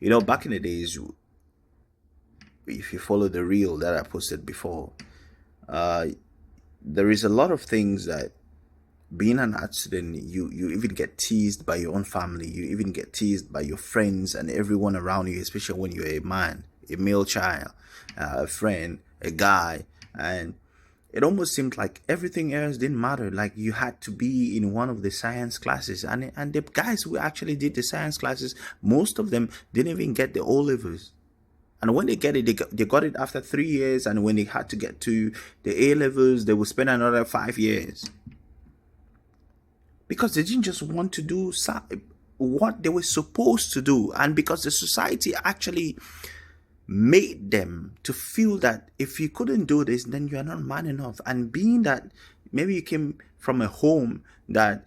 Back in the days, if you follow the reel that I posted before, uh, there is a lot of things that being an art student, you even get teased by your own family, you even get teased by your friends and everyone around you, especially when you're a man, a male child, a friend, a guy. And it almost seemed like everything else didn't matter. Like you had to be in one of the science classes, and the guys who actually did the science classes, most of them didn't even get the O levels. And when they get it, they got it after 3 years. And when they had to get to the A levels, they would spend another 5 years, because they didn't just want to do what they were supposed to do, and because the society actually made them to feel that if you couldn't do this, then you are not man enough. And being that maybe you came from a home that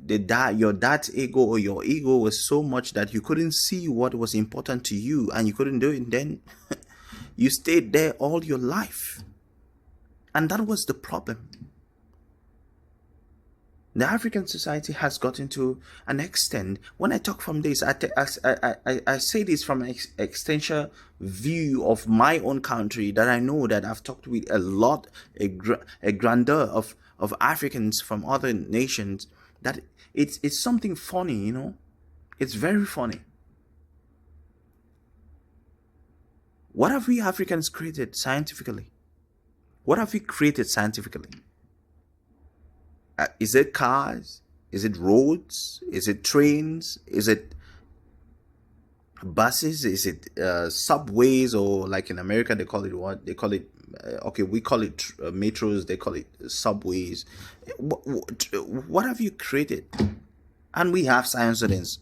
your dad's ego or your ego was so much that you couldn't see what was important to you and you couldn't do it, then you stayed there all your life. And that was the problem. The African society has gotten to an extent. When I talk from this, I say this from an extension view of my own country, that I know that I've talked with a grandeur of Africans from other nations, that it's something funny, It's very funny. What have we Africans created scientifically? What have we created scientifically? Is it cars? Is it roads? Is it trains? Is it buses? Is it subways? Or like in America, they call it what? They call it, okay, we call it metros. They call it subways. What have you created? And we have science students.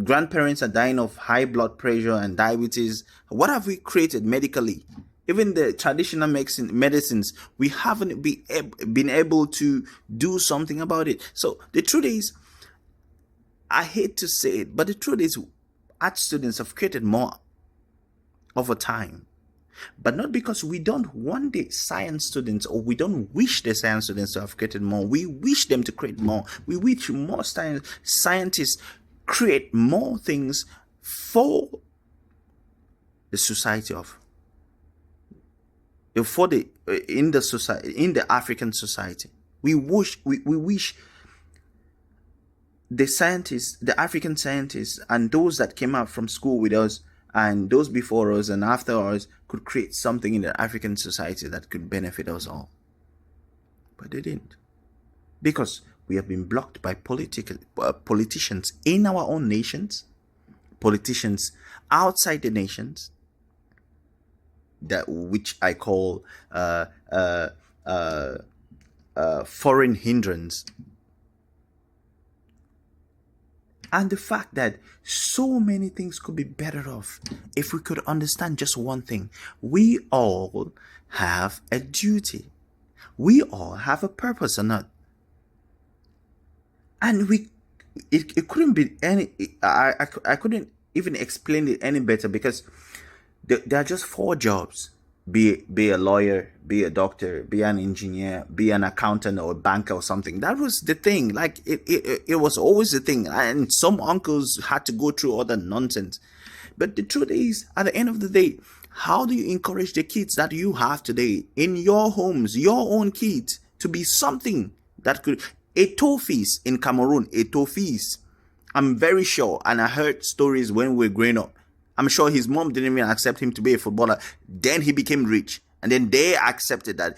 Grandparents are dying of high blood pressure and diabetes. What have we created medically? Even the traditional medicines, we haven't been able to do something about it. So the truth is, I hate to say it, but the truth is, art students have created more over time. But not because we don't want the science students, or we don't wish the science students to have created more. We wish them to create more. We wish more scientists create more things for the society of, for the in the society, in the African society. We wish the scientists, the African scientists, and those that came out from school with us, and those before us and after us, could create something in the African society that could benefit us all. But they didn't, because we have been blocked by politicians in our own nations, politicians outside the nations, that which I call foreign hindrance. And the fact that so many things could be better off if we could understand just one thing. We all have a duty. We all have a purpose or not. And it couldn't be any, I couldn't even explain it any better, because there are just 4 jobs. Be a lawyer, be a doctor, be an engineer, be an accountant or a banker or something. That was the thing. Like it was always the thing. And some uncles had to go through other nonsense. But the truth is, at the end of the day, how do you encourage the kids that you have today in your homes, your own kids, to be something that could, a tofis in Cameroon, a tofis, I'm very sure, and I heard stories when we were growing up, I'm sure his mom didn't even accept him to be a footballer. Then he became rich. And then they accepted that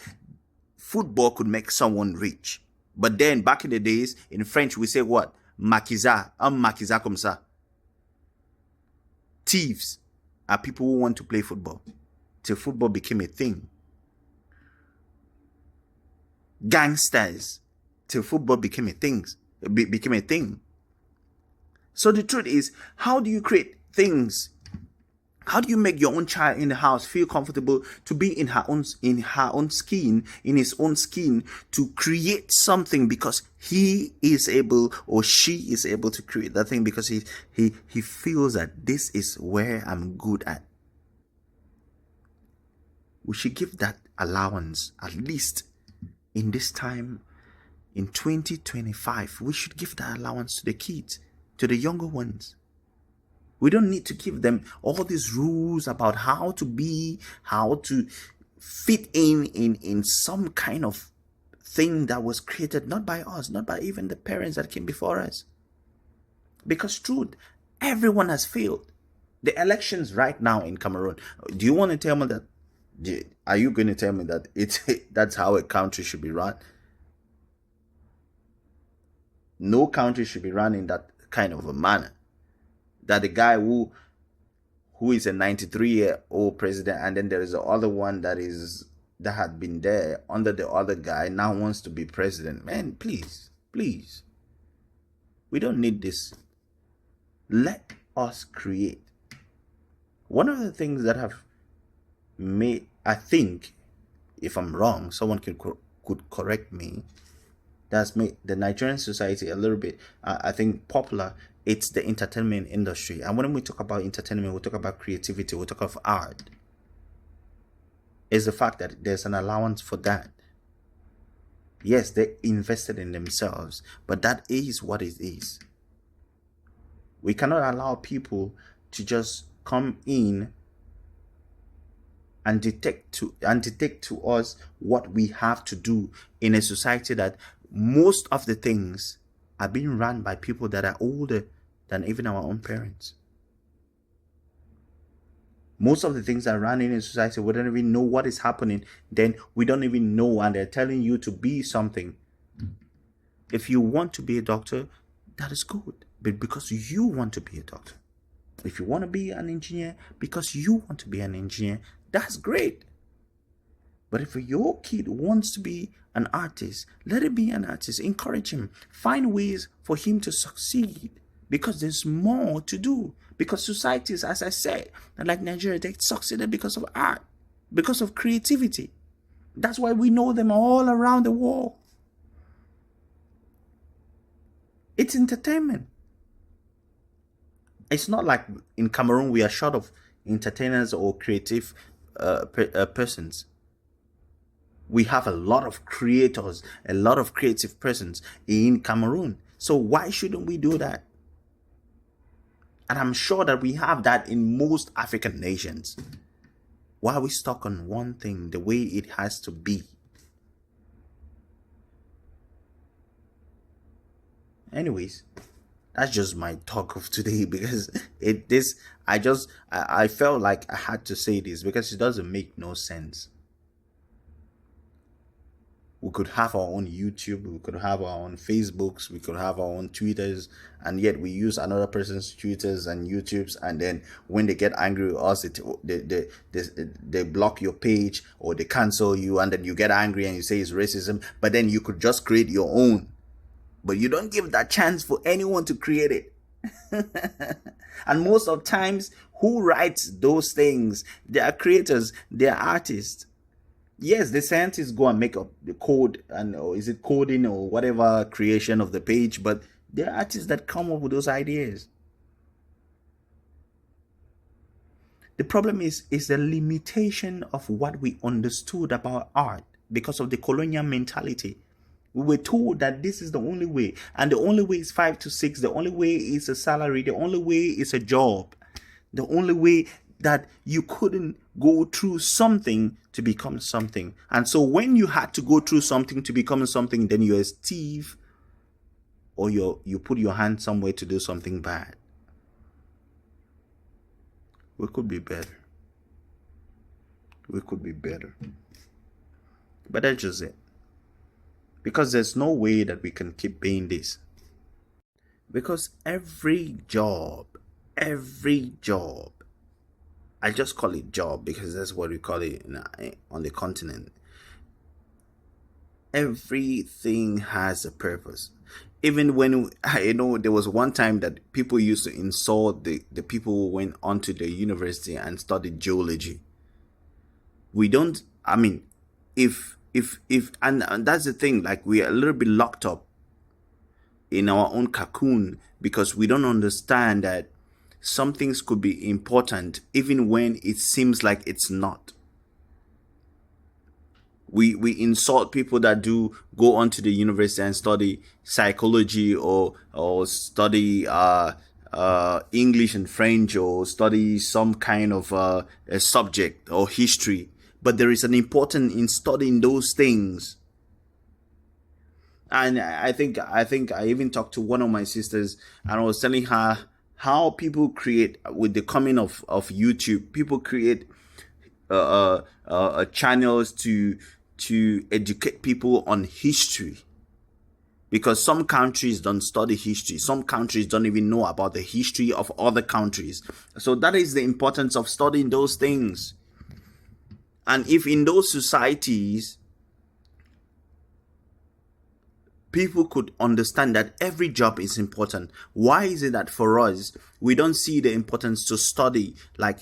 football could make someone rich. But then back in the days, in French, we say what? Maquisa. Maquisa comme ça. Thieves are people who want to play football. Till football became a thing. Gangsters. Till football became a thing. So the truth is, how do you create things? How do you make your own child in the house feel comfortable to be in her own skin, in his own skin, to create something, because he is able, or she is able, to create that thing because he feels that this is where I'm good at. We should give that allowance, at least in this time, in 2025. We should give that allowance to the kids, to the younger ones. We don't need to give them all these rules about how to be, how to fit in some kind of thing that was created not by us, not by even the parents that came before us. Because truth, everyone has failed. The elections right now in Cameroon. Do you want to tell me that? Are you going to tell me that that's how a country should be run? No country should be run in that kind of a manner. That the guy who is a 93-year-old president, and then there is the other one that had been there under the other guy now wants to be president. Man, please, please. We don't need this. Let us create. One of the things that have made, I think, if I'm wrong, someone could correct me, that's made the Nigerian society a little bit, I think, popular. It's the entertainment industry. And when we talk about entertainment, we talk about creativity, we talk of art. Is the fact that there's an allowance for that. Yes, they invested in themselves, but that is what it is. We cannot allow people to just come in and dictate to us what we have to do in a society that most of the things are being run by people that are older than even our own parents. Most of the things that are running in society, we don't even know what is happening. Then we don't even know, and they're telling you to be something. If you want to be a doctor, that is good, but because you want to be a doctor. If you want to be an engineer, because you want to be an engineer, that's great. But if your kid wants to be an artist, let him be an artist. Encourage him. Find ways for him to succeed, because there's more to do. Because societies, as I said, like Nigeria, they succeeded because of art, because of creativity. That's why we know them all around the world. It's entertainment. It's not like in Cameroon we are short of entertainers or creative persons. We have a lot of creators, a lot of creative persons in Cameroon. So why shouldn't we do that? And I'm sure that we have that in most African nations. Why are we stuck on one thing the way it has to be? Anyways, that's just my talk of today, because I felt like I had to say this because it doesn't make no sense. We could have our own YouTube, we could have our own Facebooks, we could have our own Twitters, and yet we use another person's Twitters and YouTubes, and then when they get angry with us, they block your page or they cancel you, and then you get angry and you say it's racism, but then you could just create your own. But you don't give that chance for anyone to create it. And most of times, who writes those things? They are creators, they are artists. Yes, the scientists go and make up the code, and or is it coding or whatever creation of the page, but they're artists that come up with those ideas. The problem is the limitation of what we understood about art because of the colonial mentality. We were told that this is the only way, and the only way is 5 to 6. The only way is a salary. The only way is a job. The only way that you couldn't go through something to become something. And so when you had to go through something to become something, then you're a thief, or you put your hand somewhere to do something bad. We could be better. We could be better. But that's just it. Because there's no way that we can keep paying this. Because every job, I just call it job because that's what we call it on the continent. Everything has a purpose. Even when, there was one time that people used to insult the people who went onto the university and studied geology. We don't, if and that's the thing, like we are a little bit locked up in our own cocoon because we don't understand that some things could be important even when it seems like it's not. We insult people that do go onto the university and study psychology or study English and French, or study some kind of a subject or history. But there is an importance in studying those things. And I think I even talked to one of my sisters, and I was telling her how people create, with the coming of YouTube, people create channels to educate people on history, because some countries don't study history. Some countries don't even know about the history of other countries. So that is the importance of studying those things. And if in those societies people could understand that every job is important, why is it that for us we don't see the importance to study, like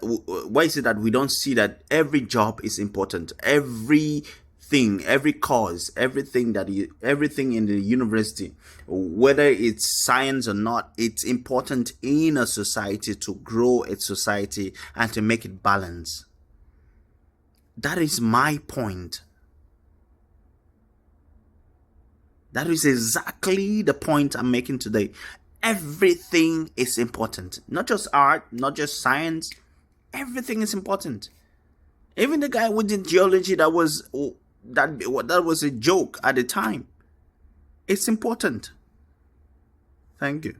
why is it that we don't see that every job is important, everything, every course, everything in the university, whether it's science or not, it's important in a society to grow its society and to make it balance. That is my point. That is exactly the point I'm making today. Everything is important. Not just art, not just science. Everything is important. Even the guy who did geology, that was a joke at the time. It's important. Thank you.